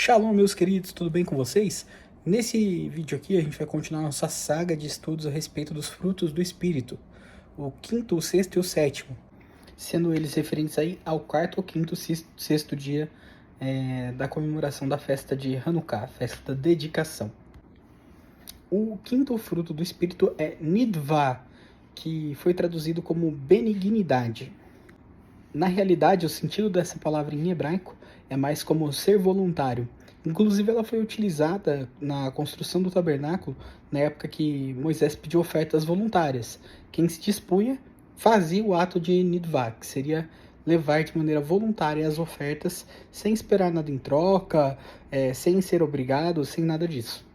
Shalom, meus queridos, tudo bem com vocês? Nesse vídeo aqui a gente vai continuar nossa saga de estudos a respeito dos frutos do Espírito, o quinto, o sexto e o sétimo, sendo eles referentes aí ao quarto, o quinto, sexto dia da comemoração da festa de Hanukkah, festa da dedicação. O quinto fruto do Espírito é Nidvah, que foi traduzido como benignidade. Na realidade, o sentido dessa palavra em hebraico é mais como ser voluntário. Inclusive, ela foi utilizada na construção do tabernáculo na época que Moisés pediu ofertas voluntárias. Quem se dispunha fazia o ato de Nidvah, que seria levar de maneira voluntária as ofertas, sem esperar nada em troca, sem ser obrigado, sem nada disso.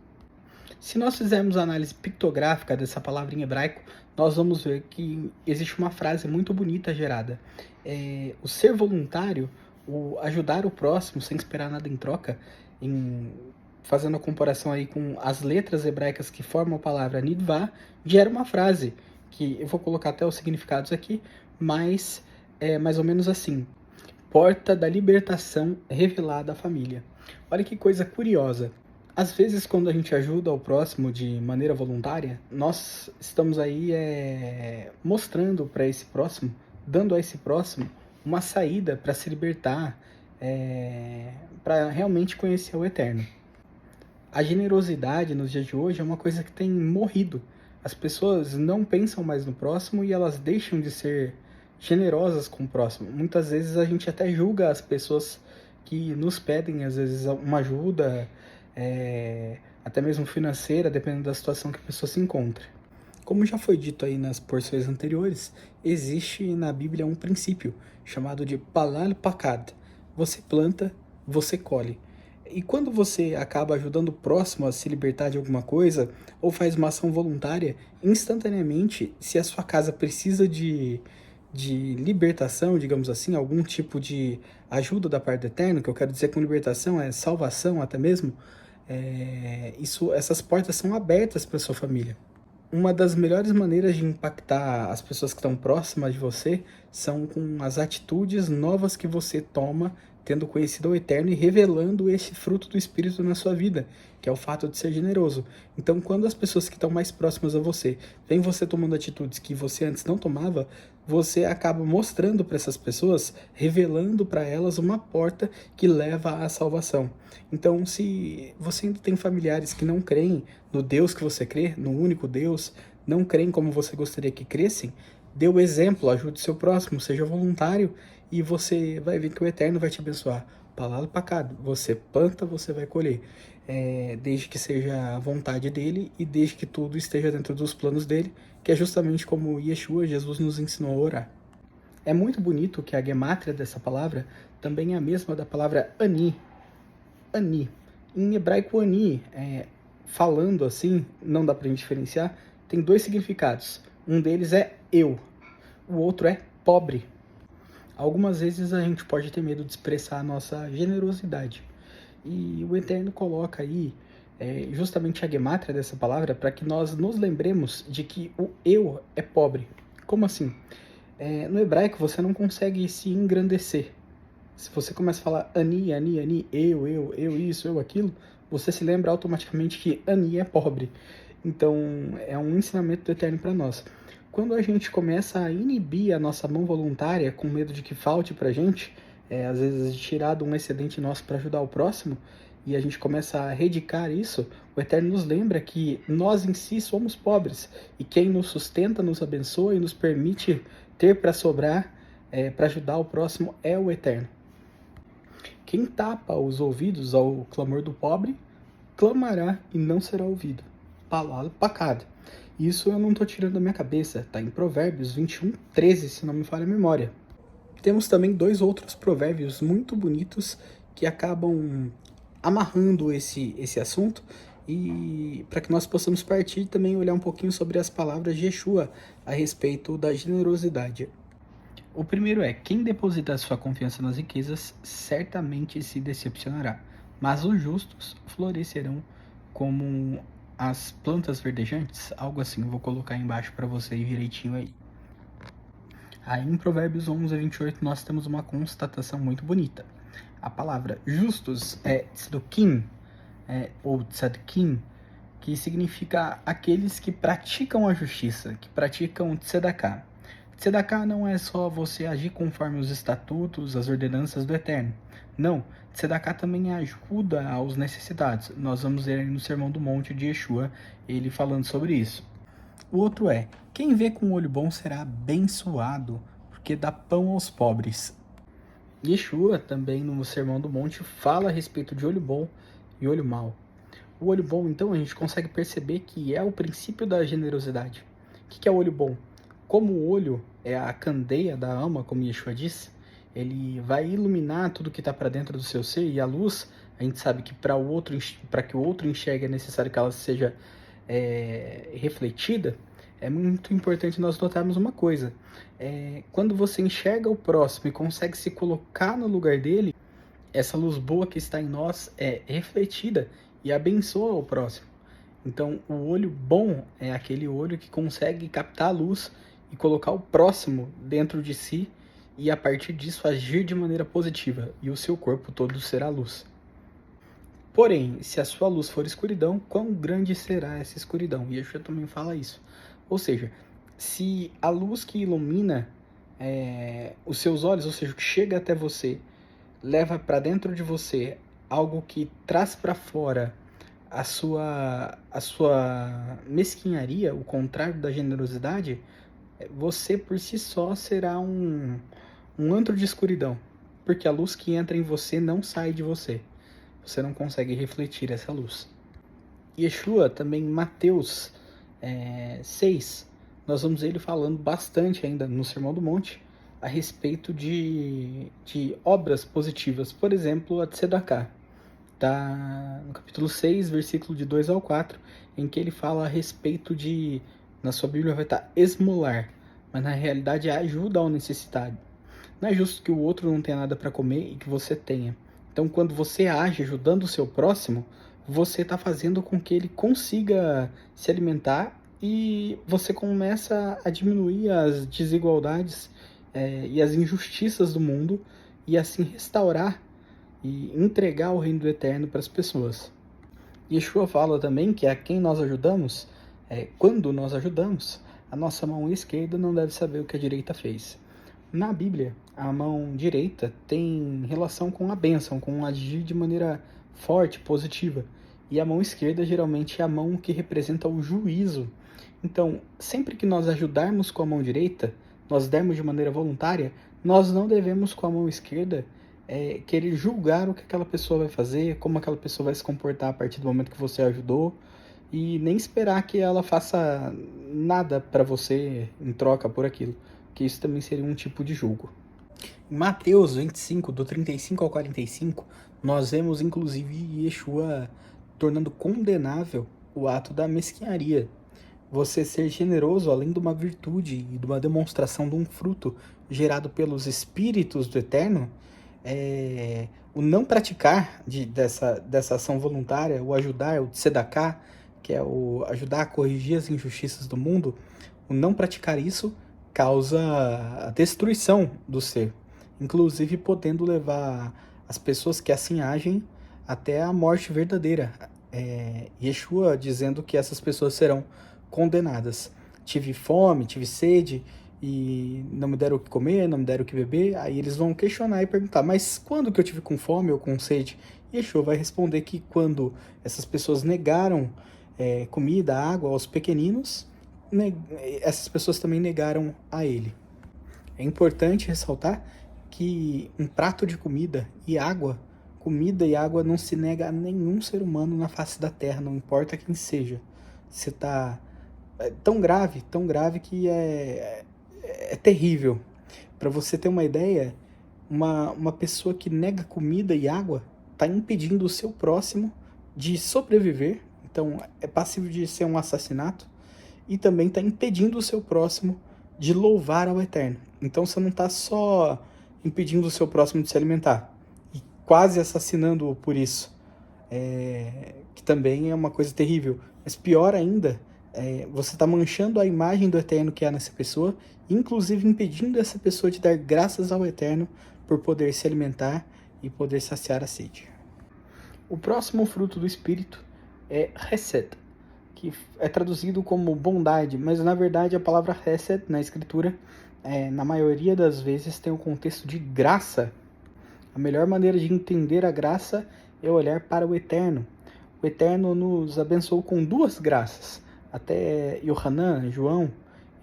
Se nós fizermos a análise pictográfica dessa palavra em hebraico, nós vamos ver que existe uma frase muito bonita gerada. O ser voluntário, o ajudar o próximo sem esperar nada em troca, fazendo a comparação aí com as letras hebraicas que formam a palavra Nidvah, gera uma frase, que eu vou colocar até os significados aqui, mas é mais ou menos assim: porta da libertação revelada à família. Olha que coisa curiosa. Às vezes, quando a gente ajuda o próximo de maneira voluntária, nós estamos aí mostrando para esse próximo, dando a esse próximo uma saída para se libertar, para realmente conhecer o Eterno. A generosidade nos dias de hoje é uma coisa que tem morrido. As pessoas não pensam mais no próximo e elas deixam de ser generosas com o próximo. Muitas vezes a gente até julga as pessoas que nos pedem, às vezes, uma ajuda, até mesmo financeira, dependendo da situação que a pessoa se encontra. Como já foi dito aí nas porções anteriores, existe na Bíblia um princípio chamado de Palal Pakad. Você planta, você colhe. E quando você acaba ajudando o próximo a se libertar de alguma coisa, ou faz uma ação voluntária, instantaneamente, se a sua casa precisa de libertação, digamos assim, algum tipo de ajuda da parte do Eterno, que eu quero dizer com libertação é salvação até mesmo, essas portas são abertas para sua família. Uma das melhores maneiras de impactar as pessoas que estão próximas de você são com as atitudes novas que você toma, tendo conhecido o Eterno e revelando esse fruto do Espírito na sua vida, que é o fato de ser generoso. Então, quando as pessoas que estão mais próximas a você veem você tomando atitudes que você antes não tomava, você acaba mostrando para essas pessoas, revelando para elas uma porta que leva à salvação. Então, se você ainda tem familiares que não creem no Deus que você crê, no único Deus, não creem como você gostaria que crescem, dê o exemplo, ajude seu próximo, seja voluntário e você vai ver que o Eterno vai te abençoar. Palavra para cá, você planta, você vai colher. Desde que seja a vontade dele e desde que tudo esteja dentro dos planos dele, que é justamente como Yeshua, Jesus, nos ensinou a orar. É muito bonito que a gemátria dessa palavra também é a mesma da palavra ani. Ani. Em hebraico, ani, falando assim, não dá pra gente diferenciar, tem dois significados. Um deles é eu, o outro é pobre. Algumas vezes a gente pode ter medo de expressar a nossa generosidade. E o Eterno coloca aí justamente a gemátria dessa palavra para que nós nos lembremos de que o eu é pobre. Como assim? No hebraico você não consegue se engrandecer. Se você começa a falar ani, ani, ani, eu isso, eu aquilo, você se lembra automaticamente que ani é pobre. Então é um ensinamento do Eterno para nós. Quando a gente começa a inibir a nossa mão voluntária com medo de que falte pra gente, às vezes tirar de um excedente nosso para ajudar o próximo, e a gente começa a redicar isso, o Eterno nos lembra que nós em si somos pobres, e quem nos sustenta, nos abençoa e nos permite ter para sobrar, para ajudar o próximo, é o Eterno. Quem tapa os ouvidos ao clamor do pobre, clamará e não será ouvido. Palavra pacada. Isso eu não estou tirando da minha cabeça, está em Provérbios 21, 13, se não me falha a memória. Temos também dois outros provérbios muito bonitos que acabam amarrando esse assunto e para que nós possamos partir também olhar um pouquinho sobre as palavras de Yeshua a respeito da generosidade. O primeiro é: quem depositar sua confiança nas riquezas certamente se decepcionará, mas os justos florescerão como as plantas verdejantes, algo assim. Eu vou colocar aí embaixo para vocês direitinho aí. Aí em Provérbios 11 a 28 nós temos uma constatação muito bonita. A palavra justos é tzdukim, ou tzadkim, que significa aqueles que praticam a justiça, que praticam tzedakah. Tzedakah não é só você agir conforme os estatutos, as ordenanças do Eterno. Não, tzedakah também ajuda aos necessitados. Nós vamos ver no Sermão do Monte de Yeshua, ele falando sobre isso. O outro é, quem vê com olho bom será abençoado, porque dá pão aos pobres. Yeshua também no Sermão do Monte fala a respeito de olho bom e olho mau. O olho bom, então, a gente consegue perceber que é o princípio da generosidade. O que é o olho bom? Como o olho é a candeia da alma, como Yeshua disse, ele vai iluminar tudo que está para dentro do seu ser, e a luz, a gente sabe que para que o outro enxergue é necessário que ela seja refletida. É muito importante nós notarmos uma coisa. Quando você enxerga o próximo e consegue se colocar no lugar dele, essa luz boa que está em nós é refletida e abençoa o próximo. Então, o olho bom é aquele olho que consegue captar a luz e colocar o próximo dentro de si e, a partir disso, agir de maneira positiva, e o seu corpo todo será luz. Porém, se a sua luz for escuridão, quão grande será essa escuridão? E Yeshua também fala isso. Ou seja, se a luz que ilumina os seus olhos, ou seja, o que chega até você, leva para dentro de você algo que traz para fora a sua mesquinharia, o contrário da generosidade, você por si só será um antro de escuridão, porque a luz que entra em você não sai de você. Você não consegue refletir essa luz. Yeshua, também em Mateus 6, nós vamos ver ele falando bastante ainda no Sermão do Monte a respeito de obras positivas. Por exemplo, a Tzedakah. Está no capítulo 6, versículo de 2 ao 4, em que ele fala a respeito de, na sua Bíblia vai estar esmolar, mas na realidade é ajuda ao necessitado. Não é justo que o outro não tenha nada para comer e que você tenha. Então, quando você age ajudando o seu próximo, você está fazendo com que ele consiga se alimentar, e você começa a diminuir as desigualdades e as injustiças do mundo, e assim restaurar e entregar o reino do Eterno para as pessoas. Yeshua fala também que a quem nós ajudamos, quando nós ajudamos, a nossa mão esquerda não deve saber o que a direita fez. Na Bíblia, a mão direita tem relação com a bênção, com agir de maneira forte, positiva. E a mão esquerda geralmente é a mão que representa o juízo. Então, sempre que nós ajudarmos com a mão direita, nós dermos de maneira voluntária, nós não devemos com a mão esquerda querer julgar o que aquela pessoa vai fazer, como aquela pessoa vai se comportar a partir do momento que você ajudou, e nem esperar que ela faça nada para você em troca por aquilo, que isso também seria um tipo de julgo. Em Mateus 25, do 35 ao 45, nós vemos inclusive Yeshua tornando condenável o ato da mesquinharia. Você ser generoso, além de uma virtude e de uma demonstração de um fruto gerado pelos espíritos do Eterno, o não praticar dessa ação voluntária, o ajudar, o tzedakah, que é o ajudar a corrigir as injustiças do mundo, o não praticar isso causa a destruição do ser, inclusive podendo levar as pessoas que assim agem até a morte verdadeira. Yeshua dizendo que essas pessoas serão condenadas. Tive fome, tive sede, e não me deram o que comer, não me deram o que beber. Aí eles vão questionar e perguntar, mas quando que eu tive com fome ou com sede? E Yeshua vai responder que quando essas pessoas negaram comida, água aos pequeninos, essas pessoas também negaram a ele. É importante ressaltar que um prato de comida e água não se nega a nenhum ser humano na face da terra, não importa quem seja. Você está tão grave que é terrível. Para você ter uma ideia, uma pessoa que nega comida e água está impedindo o seu próximo de sobreviver, então é passível de ser um assassinato, e também está impedindo o seu próximo de louvar ao Eterno. Então você não está só impedindo o seu próximo de se alimentar, e quase assassinando-o por isso, que também é uma coisa terrível. Mas pior ainda, você está manchando a imagem do Eterno que há nessa pessoa, inclusive impedindo essa pessoa de dar graças ao Eterno por poder se alimentar e poder saciar a sede. O próximo fruto do Espírito é Hesed, que é traduzido como bondade, mas na verdade a palavra Hesed na Escritura, na maioria das vezes, tem o contexto de graça. A melhor maneira de entender a graça é olhar para o Eterno. O Eterno nos abençoou com duas graças. Até Yohanan, João,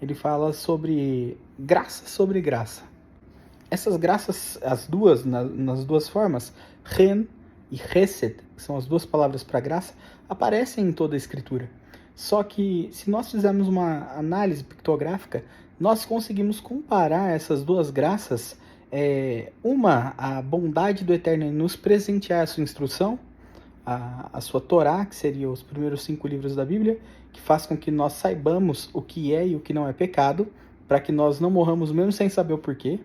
ele fala sobre graça. Essas graças, as duas, nas duas formas, Ren e Hesed, que são as duas palavras para graça, aparecem em toda a Escritura. Só que, se nós fizermos uma análise pictográfica, nós conseguimos comparar essas duas graças. A bondade do Eterno em nos presentear a sua instrução, a sua Torá, que seria os primeiros 5 livros da Bíblia, que faz com que nós saibamos o que é e o que não é pecado, para que nós não morramos mesmo sem saber o porquê.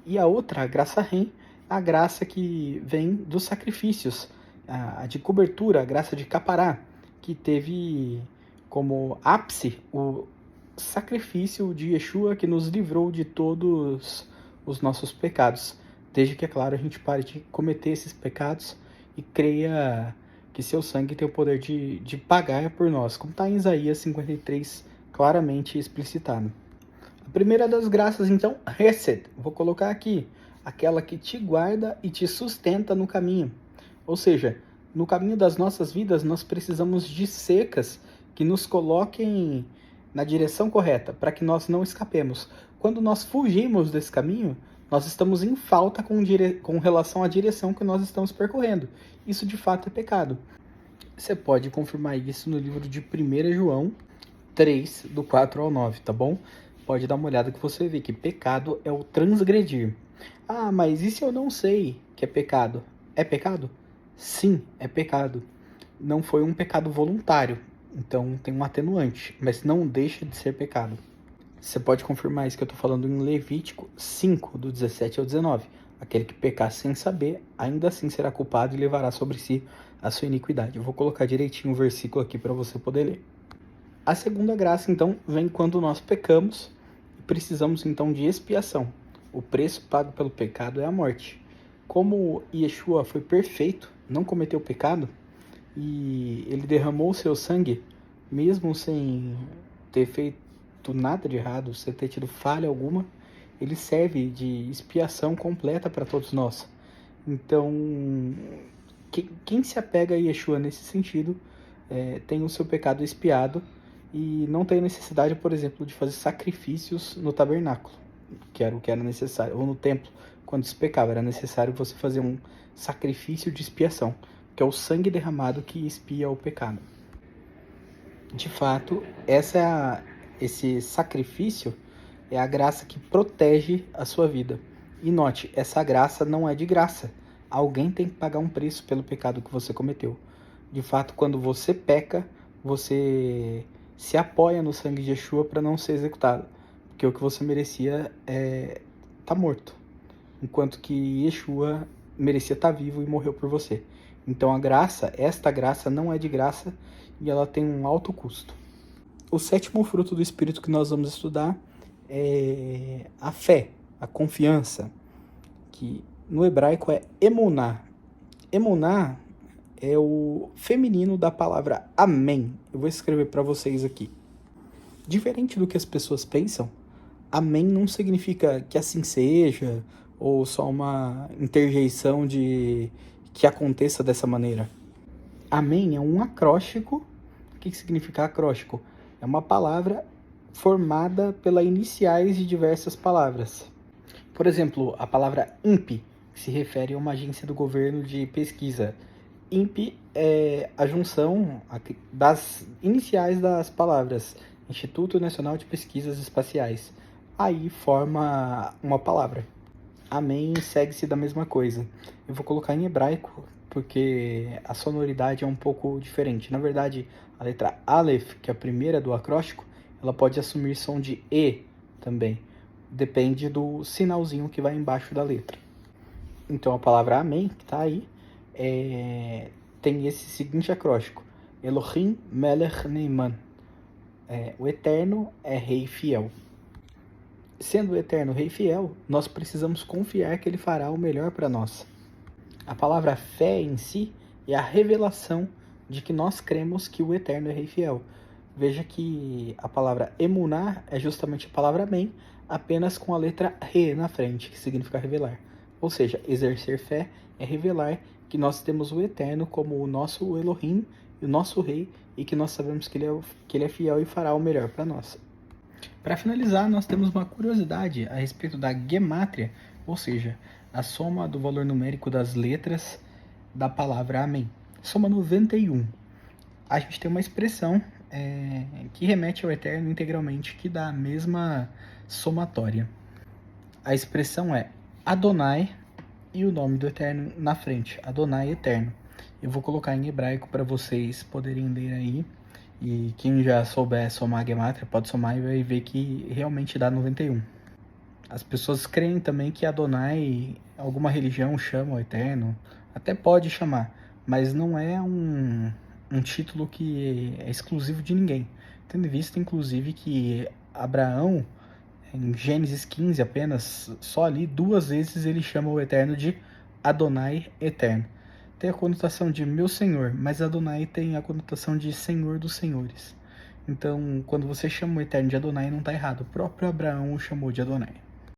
E a outra, a graça Ren, a graça que vem dos sacrifícios, a de cobertura, a graça de capará, que teve como ápice o sacrifício de Yeshua, que nos livrou de todos os nossos pecados, desde que, é claro, a gente pare de cometer esses pecados e creia que seu sangue tem o poder de pagar por nós, como está em Isaías 53, claramente explicitado. A primeira das graças, então, Hesed, vou colocar aqui, aquela que te guarda e te sustenta no caminho. Ou seja, no caminho das nossas vidas, nós precisamos de secas que nos coloquem na direção correta, para que nós não escapemos. Quando nós fugimos desse caminho, nós estamos em falta com relação à direção que nós estamos percorrendo. Isso, de fato, é pecado. Você pode confirmar isso no livro de 1 João 3, do 4 ao 9, tá bom? Pode dar uma olhada que você vê que pecado é o transgredir. Ah, mas e se eu não sei que é pecado? É pecado? Sim, é pecado. Não foi um pecado voluntário, então tem um atenuante, mas não deixa de ser pecado. Você pode confirmar isso que eu estou falando em Levítico 5, do 17 ao 19. Aquele que pecar sem saber, ainda assim será culpado e levará sobre si a sua iniquidade. Eu vou colocar direitinho o versículo aqui para você poder ler. A segunda graça, então, vem quando nós pecamos e precisamos, então, de expiação. O preço pago pelo pecado é a morte. Como Yeshua foi perfeito, não cometeu pecado, e ele derramou o seu sangue, mesmo sem ter feito nada de errado, sem ter tido falha alguma, ele serve de expiação completa para todos nós. Então, quem se apega a Yeshua nesse sentido, tem o seu pecado expiado e não tem necessidade, por exemplo, de fazer sacrifícios no tabernáculo, que era o que era necessário, ou no templo, quando se pecava, era necessário você fazer um sacrifício de expiação, que é o sangue derramado que expia o pecado. De fato, esse sacrifício é a graça que protege a sua vida. E note, essa graça não é de graça. Alguém tem que pagar um preço pelo pecado que você cometeu. De fato, quando você peca, você se apoia no sangue de Yeshua para não ser executado. Porque o que você merecia tá morto. Enquanto que Yeshua merecia estar vivo e morreu por você. Então esta graça não é de graça e ela tem um alto custo. O sétimo fruto do Espírito que nós vamos estudar é a fé, a confiança, que no hebraico é emuná. Emuná é o feminino da palavra amém. Eu vou escrever para vocês aqui. Diferente do que as pessoas pensam, amém não significa que assim seja, ou só uma interjeição de que aconteça dessa maneira. Amém é um acróstico. O que significa acróstico? É uma palavra formada pelas iniciais de diversas palavras. Por exemplo, a palavra INPE, que se refere a uma agência do governo de pesquisa. INPE é a junção das iniciais das palavras Instituto Nacional de Pesquisas Espaciais. Aí forma uma palavra. Amém segue-se da mesma coisa. Eu vou colocar em hebraico, porque a sonoridade é um pouco diferente. Na verdade, a letra Aleph, que é a primeira do acróstico, ela pode assumir som de E também. Depende do sinalzinho que vai embaixo da letra. Então a palavra Amém, que está aí, tem esse seguinte acróstico. Elohim Melech Neiman. O Eterno é Rei Fiel. Sendo o Eterno Rei Fiel, nós precisamos confiar que Ele fará o melhor para nós. A palavra fé em si é a revelação de que nós cremos que o Eterno é Rei fiel. Veja que a palavra emuná é justamente a palavra amém, apenas com a letra re na frente, que significa revelar. Ou seja, exercer fé é revelar que nós temos o Eterno como o nosso Elohim, o nosso Rei, e que nós sabemos que ele é fiel e fará o melhor para nós. Para finalizar, nós temos uma curiosidade a respeito da gemátria, ou seja, a soma do valor numérico das letras da palavra amém. Soma 91. A gente tem uma expressão que remete ao Eterno integralmente, que dá a mesma somatória. A expressão é Adonai e o nome do Eterno na frente, Adonai Eterno. Eu vou colocar em hebraico para vocês poderem ler aí. E quem já souber somar a gemátria pode somar e vai ver que realmente dá 91. As pessoas creem também que Adonai, alguma religião chama o Eterno, até pode chamar, mas não é um título que é exclusivo de ninguém. Tendo em vista, inclusive, que Abraão, em Gênesis 15 apenas, só ali 2 vezes ele chama o Eterno de Adonai Eterno. Tem a conotação de meu Senhor, mas Adonai tem a conotação de Senhor dos Senhores. Então, quando você chama o Eterno de Adonai, não está errado. O próprio Abraão o chamou de Adonai.